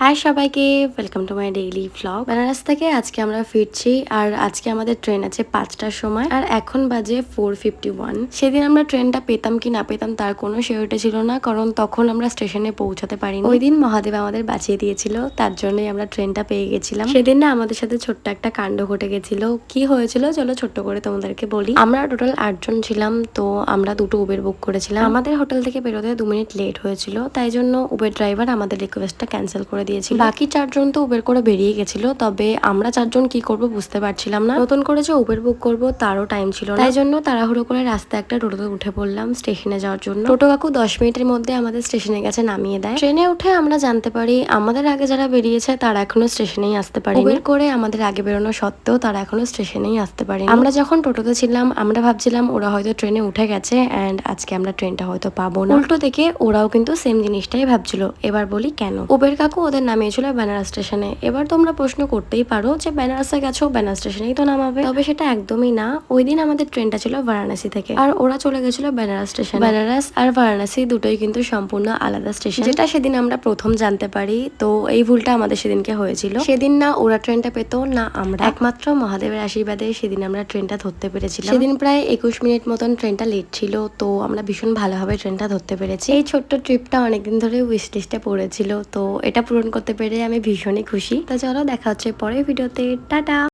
High সবাইকে, welcome to my daily vlog. Benaras থেকে আজকে আমরা ফিরছি আর আজকে আমাদের ট্রেন আছে 5টার সময় আর এখন বাজে 4:51। সেদিন আমরা ট্রেনটা পেতাম কি না পেতাম তার কোনো সিওরিটি ছিল না, কারণ তখন আমরা স্টেশনে পৌঁছাতে পারিনি। ওই দিন মহাদেব আমাদের বাঁচিয়ে দিয়েছিল, তার জন্যই আমরা ট্রেনটা পেয়ে গেছিলাম। সেদিন না আমাদের সাথে ছোট্ট একটা কাণ্ড ঘটে গেছিল। কি হয়েছিল চলো ছোট্ট করে তোমাদেরকে বলি। আমরা টোটাল 8 জন ছিলাম, তো আমরা দুটো উবের বুক করেছিলাম। আমাদের হোটেল থেকে বেরোতে 2 মিনিট লেট হয়েছিল, তাই জন্য উবের ড্রাইভার আমাদের রিকোয়েস্টটা ক্যান্সেল করে দিয়েছিল। বাকি 4 জন তো উবের করে বেরিয়ে গেছিল, তবে আমরা 4 জন কি করব বুঝতে পারছিলাম না। নতুন করে যে উবের বুক করব তারও টাইম ছিল না, তাই জন্য তাড়াহুড়ো করে রাস্তায় একটা টোটোতে উঠে পড়লাম স্টেশনে যাওয়ার জন্য। টোটো কাকু 10 মিনিটের মধ্যে আমাদের স্টেশনে গেছে নামিয়ে দেয়। ট্রেনে উঠে আমরা জানতে পারি আমাদের আগে যারা বেরিয়েছে তারা এখনো স্টেশনেই আসতে পারেনি। উবের করে আমাদের আগে বেরোনো সত্ত্বেও তারা এখনো স্টেশনেই আসতে পারেনি। আমরা যখন টোটোতে ছিলাম আমরা ভাবছিলাম ওরা হয়তো ট্রেনে উঠে গেছে এন্ড আজকে আমরা ট্রেনটা হয়তো পাবো না। উল্টো থেকে ওরাও কিন্তু সেম জিনিসটাই ভাবছিল। এবার বলি কেন। উবের কাকু ওদের নামিয়েছিল বেনারস স্টেশনে। এবার তোমরা প্রশ্ন করতেই পারো যে বেনারসে গেছো, বেনারস স্টেশনেই তো নামাবে। তবে সেটা একদমই না। ওই দিন আমাদের ট্রেনটা ছিল বারাণসী থেকে আর ওরা চলে গেছিল বেনারস স্টেশন। বেনারস আর বারাণসী দুটোই কিন্তু সম্পূর্ণ আলাদা স্টেশন, যেটা সেদিন আমরা প্রথম জানতে পারি। তো এই ভুলটা আমাদের সেদিনকে হয়েছিল। সেদিন না ওরা ট্রেনটা পেতো না আমরা, একমাত্র মহাদেবের আশীর্বাদে সেদিন আমরা ট্রেনটা ধরতে পেরেছিলাম। সেদিন প্রায় 21 মিনিট মতন ট্রেনটা লেট ছিল, তো আমরা ভীষণ ভালোভাবে ট্রেনটা ধরতে পেরেছি। এই ছোট্ট ট্রিপটা অনেকদিন ধরে উইশ লিস্টে পড়েছিল, তো এটা পূরণ করতে পেরে আমি ভীষণই খুশি। তো চলো দেখা হচ্ছে পরের ভিডিওতে। টাটা।